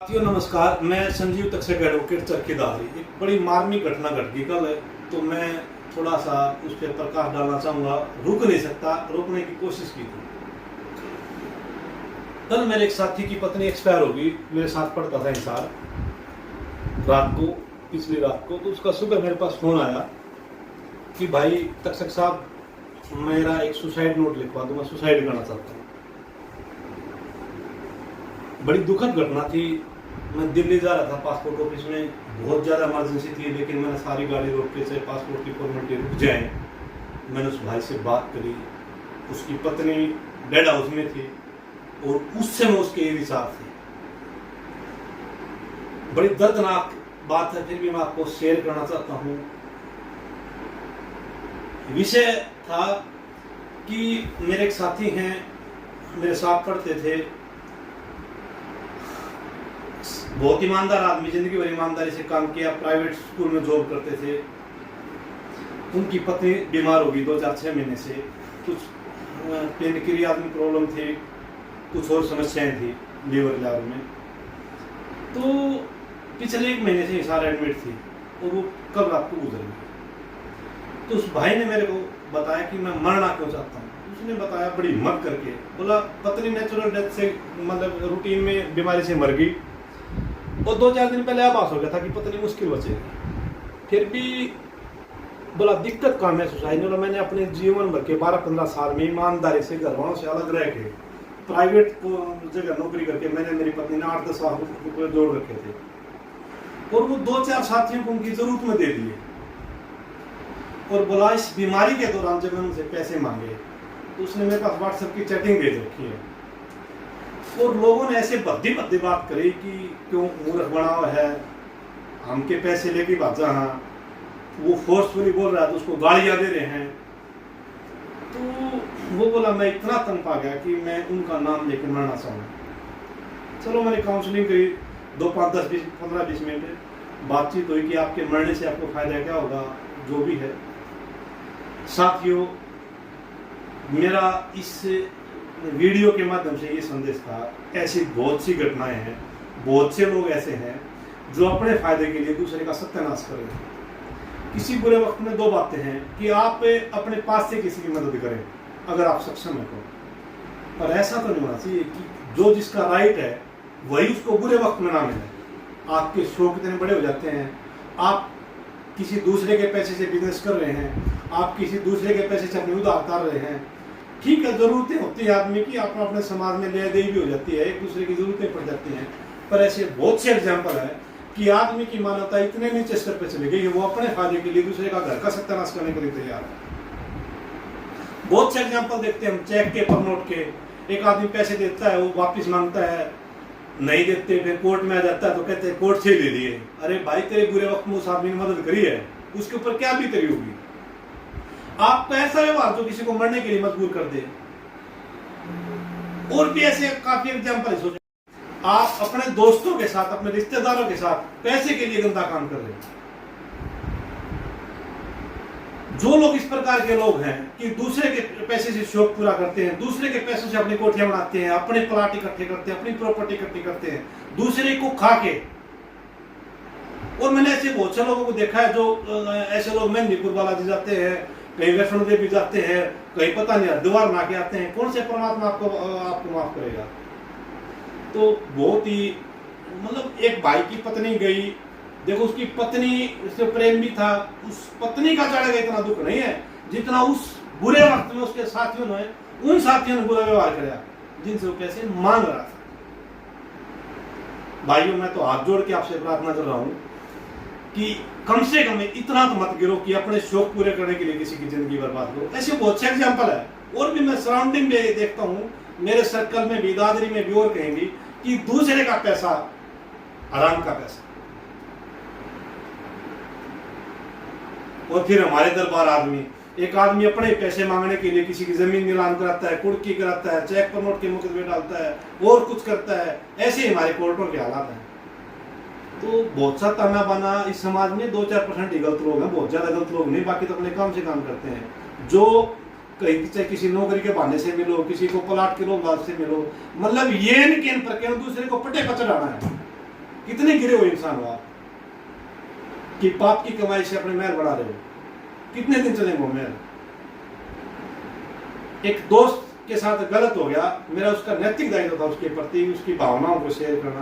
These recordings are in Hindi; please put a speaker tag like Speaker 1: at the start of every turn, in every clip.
Speaker 1: साथियों नमस्कार, मैं संजीव तक्षक एडवोकेट चरखीदारी। एक बड़ी मार्मिक घटना घट गई कल, तो मैं थोड़ा सा उस पर प्रकाश डालना चाहूँगा। रुक नहीं सकता, रोकने की कोशिश की थी। कल मेरे एक साथी की पत्नी एक्सपायर हो गई। मेरे साथ पढ़ता था इंसान रात को, पिछली रात को। तो उसका सुबह मेरे पास फोन आया कि भाई तक्षक साहब, मेरा एक सुसाइड नोट लिखवा दो, मैं सुसाइड करना चाहता हूँ। बड़ी दुखद घटना थी। मैं दिल्ली जा रहा था पासपोर्ट ऑफिस में, बहुत ज़्यादा इमरजेंसी थी, लेकिन मैंने सारी गाड़ी रोक के से पासपोर्ट की फॉर्मेलिटी रुक जाए। मैंने उस भाई से बात करी। उसकी पत्नी डेड हाउस में थी और उस समय उसके ये विचार थे। बड़ी दर्दनाक बात है, फिर भी मैं आपको शेयर करना चाहता हूँ। विषय था कि मेरे एक साथी हैं, मेरे साथ पढ़ते थे, बहुत ईमानदार आदमी, जिंदगी भर ईमानदारी से काम किया, प्राइवेट स्कूल में जॉब करते थे। उनकी पत्नी बीमार हो गई 2006 महीने से। कुछ पेनक्रिया में प्रॉब्लम थी, कुछ और समस्याएं थी लीवर लावर में। तो पिछले 1 महीने से सारा एडमिट थी और वो कब रात को गुजर गई। तो उस भाई ने मेरे को बताया कि मैं मरना क्यों चाहता हूँ। उसने बताया बड़ी हिम्मत करके, बोला पत्नी नेचुरल डेथ से, मतलब रूटीन में बीमारी से मर गई और 2-4 दिन पहले आभास हो गया था कि पत्नी मुश्किल बचेगी। फिर भी बोला दिक्कत काम है सुसाइड। मैंने अपने जीवन भर के 12-15 साल में ईमानदारी से घर वालों से अलग रह के प्राइवेट जगह नौकरी करके मैंने मेरी पत्नी ने 8-10 लाख रुपये जोड़ रखे थे और वो 2-4 साथियों को उनकी जरूरत में दे दिए। और बोला इस बीमारी के दौरान जब मैंने उनसे पैसे मांगे तो उसने मेरे पास व्हाट्सएप की चैटिंग भेज रखी है और लोगों ने ऐसे भद्दी भद्दी बात करी कि क्यों मूर्ख बना हुआ है, हमके पैसे लेके भाजा। हाँ, वो फोर्सफुली बोल रहा है तो उसको गालियां दे रहे हैं। तो वो बोला मैं इतना तंग पा गया कि मैं उनका नाम लेकर मरना चाहूँगा। चलो मैंने काउंसलिंग करी, 15-20 मिनट बातचीत हुई कि आपके मरने से आपको फायदा क्या होगा, जो भी है। साथियों, मेरा इस वीडियो के माध्यम से ये संदेश था, ऐसी बहुत सी घटनाएं हैं, बहुत से लोग ऐसे हैं जो अपने फायदे के लिए दूसरे का सत्यानाश कर रहे हैं। किसी बुरे वक्त में 2 बातें हैं कि आप अपने पास से किसी की मदद करें अगर आप सक्षम हैं तो, पर ऐसा तो नहीं होना चाहिए कि जो जिसका राइट है वही उसको बुरे वक्त में ना मिले। आपके शौक इतने बड़े हो जाते हैं, आप किसी दूसरे के पैसे से बिजनेस कर रहे हैं, आप किसी दूसरे के पैसे से अपनी उधार उतार रहे हैं। ठीक है, जरूरतें होती है आदमी की, अपने समाज में ले दे भी हो जाती है, एक दूसरे की जरूरतें पड़ जाती हैं। पर ऐसे बहुत से एग्जाम्पल है कि आदमी की मानवता इतने नीचे स्तर पर चली गई कि वो अपने फायदे के लिए दूसरे का घर का सत्यानाश करने के लिए तैयार है। बहुत से एग्जाम्पल देखते हैं हम, चेक के, पर नोट के। एक आदमी पैसे देता है, वो वापिस मांगता है, नहीं देते, फिर कोर्ट में आ जाता है तो कहते हैं कोर्ट से ही ले लिए। अरे भाई, तेरे बुरे वक्त में उस आदमी ने मदद करी है, उसके ऊपर क्या बीतरी होगी। आपका ऐसा व्यवहार जो किसी को मरने के लिए मजबूर कर दे। और भी ऐसे काफी एग्जाम्पल है। सोचो, आप अपने दोस्तों के साथ, अपने रिश्तेदारों के साथ पैसे के लिए गंदा काम कर रहे हैं। जो लोग इस प्रकार के लोग हैं कि दूसरे के पैसे से शौक पूरा करते हैं, दूसरे के पैसों से अपनी कोठियां बनाते हैं, अपने प्लाट इकट्ठे करते हैं, अपनी प्रॉपर्टी इकट्ठी करते हैं, दूसरे को खा के। और मैंने ऐसे बहुत से लोगों को देखा है जो ऐसे लोग मेहंदीपुर बालाजी जाते हैं, कहीं वैष्णो देवी जाते हैं, कहीं पता नहीं हरिद्वार ना के आते हैं। कौन से परमात्मा आपको माफ करेगा। तो बहुत ही, मतलब एक भाई की पत्नी गई, देखो उसकी पत्नी से प्रेम भी था, उस पत्नी का चढ़ेगा इतना दुख नहीं है जितना उस बुरे वक्त में उसके साथियों ने, उन साथियों ने बुरा व्यवहार किया जिनसे वो पैसे मांग रहा था। भाइयों, मैं तो हाथ जोड़ के आपसे प्रार्थना कर रहा हूं कि कम से कम इतना तो मत गिरो कि अपने शौक पूरे करने के लिए किसी की जिंदगी बर्बाद करो। ऐसे बहुत से एग्जाम्पल है। और भी मैं सराउंडिंग में देखता हूँ, मेरे सर्कल में भी, दादरी में भी, और कहीं भी, कि दूसरे का पैसा हराम का पैसा। और फिर हमारे दरबार आदमी, एक आदमी अपने पैसे मांगने के लिए किसी की जमीन नीलाम कराता है, कुर्की कराता है, चेक पर नोट के मुकदमे डालता है और कुछ करता है। ऐसे हमारे कोर्टों के हालात हैं। तो बहुत सा ताना बाना इस समाज में 2-4% ही गलत लोग हैं, बहुत ज्यादा गलत लोग नहीं, बाकी तो अपने काम से काम करते हैं। जो कहीं चाहे किसी नौकरी के बहाने से मिलो, किसी को प्लाट के लोग से मिलो, मतलब ये नहीं कि इन पर दूसरे को पटे पर चढ़ाना है। कितने गिरे हुए इंसान हो आप कि पाप की कमाई से अपने महल बढ़ा रहे हो? कितने दिन चलेंगे वो महल? एक दोस्त के साथ गलत हो गया, मेरा उसका नैतिक दायित्व था उसके प्रति, उसकी भावनाओं को शेयर करना।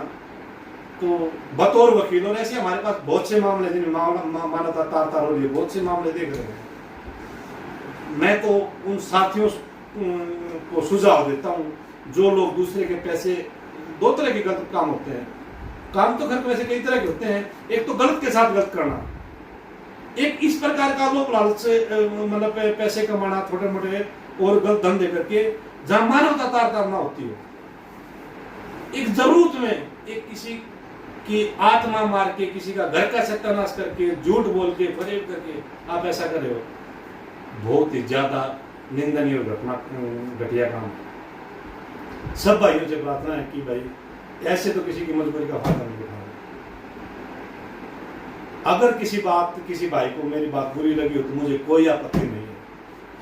Speaker 1: तो बतौर वकील, और ऐसे हमारे पास बहुत से मामले जिनमें मानवता तार तार हो रही है, बहुत से मामले देख रहे हैं। मैं तो उन साथियों को सुझाव देता हूँ जो लोग दूसरे के पैसे, दो तरह के गलत काम होते हैं। काम तो घर के वैसे कई तरह के होते हैं, एक तो गलत के साथ गलत करना, एक इस प्रकार का लोभ लालच से मतलब पैसे कमाना छोटे मोटे और गलत धंधे करके जहां मानवता तार तार ना होती हो। एक जरूरत में एक किसी की आत्मा मार के, किसी का घर का सत्यानाश करके, झूठ बोल के, फरेब करके आप ऐसा कर रहे हो, बहुत ही ज्यादा निंदनीय और घटिया काम। सब भाइयों से प्रार्थना है कि भाई ऐसे तो किसी की मजबूरी का फायदा नहीं उठाओ। अगर किसी भाई को मेरी बात बुरी लगी हो तो मुझे कोई आपत्ति नहीं है।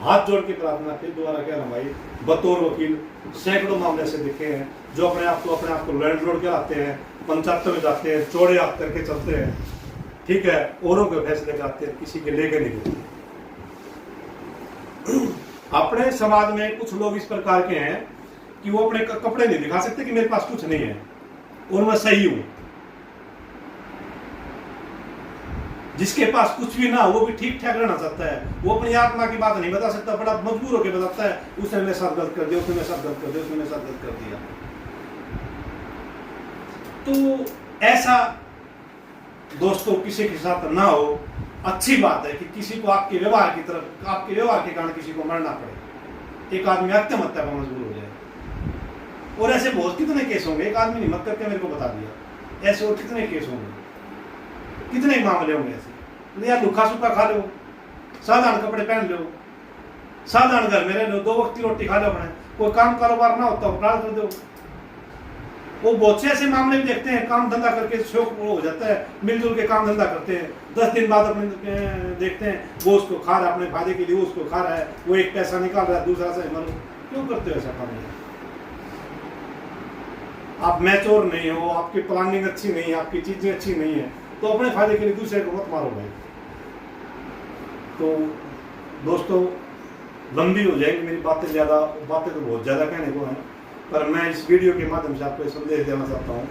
Speaker 1: हाथ जोड़ के प्रार्थना, फिर दोबारा कह रहा हूं भाई, बतौर वकील सैकड़ों मामले से देखे हैं जो अपने आप को लैंडलॉर्ड कहलाते हैं, पंचायत में जाते हैं, चौड़े हाथ करके चलते हैं, ठीक है, औरों के फैसले कराते हैं, किसी के लेके नहीं देते। अपने समाज में कुछ लोग इस प्रकार के हैं कि वो अपने कपड़े नहीं दिखा सकते कि मेरे पास कुछ नहीं है और मैं सही हूं। जिसके पास कुछ भी ना, वो भी ठीक ठाक रहना चाहता है, वो अपनी आत्मा की बात नहीं बता सकता, बड़ा मजबूर होकर बताता है उसने मेरे साथ गलत कर दिया, उसने मेरे साथ गलत कर दिया, उसने मेरे साथ गलत कर दिया। तो ऐसा दोस्तों किसी के साथ ना हो। अच्छी बात है कि किसी को आपके व्यवहार की तरफ, आपके व्यवहार के कारण किसी को मरना पड़े, एक आदमी आत्महत्या पर मजबूर हो जाए। और ऐसे बहुत कितने केस होंगे, एक आदमी ने मत करके मेरे को बता दिया, ऐसे और कितने केस होंगे, कितने मामले होंगे ऐसे। यार लुखा सुखा खा लो, साधारण कपड़े पहन लो, साधारण घर में रह लो, 2 वक्त की रोटी खा लो, अपने कोई काम कारोबार ना होता अपराध कर दो। वो बहुत से ऐसे मामले भी देखते हैं, काम धंधा करके शौक हो जाता है, मिलजुल के काम धंधा करते हैं, 10 दिन बाद अपने देखते हैं वो उसको खा रहा है, अपने फायदे के लिए वो उसको खा रहा है, वो एक पैसा निकाल रहा है, दूसरा से मरो। क्यों करते हो ऐसा काम? आप मैच्योर नहीं हो, आपकी प्लानिंग अच्छी नहीं है, आपकी चीजें अच्छी नहीं है, तो अपने फायदे के लिए दूसरे को मत मारो भाई। तो दोस्तों लंबी हो जाएगी मेरी बातें तो बहुत ज्यादा कहने को है, पर मैं इस वीडियो के माध्यम से आपको संदेश देना चाहता हूँ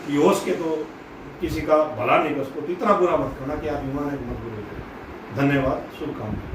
Speaker 1: कि हो सके तो किसी का भला नहीं कर सको तो इतना बुरा मत करना कि आप ईमान को मजबूर हो जाए। धन्यवाद, शुभकामनाएं।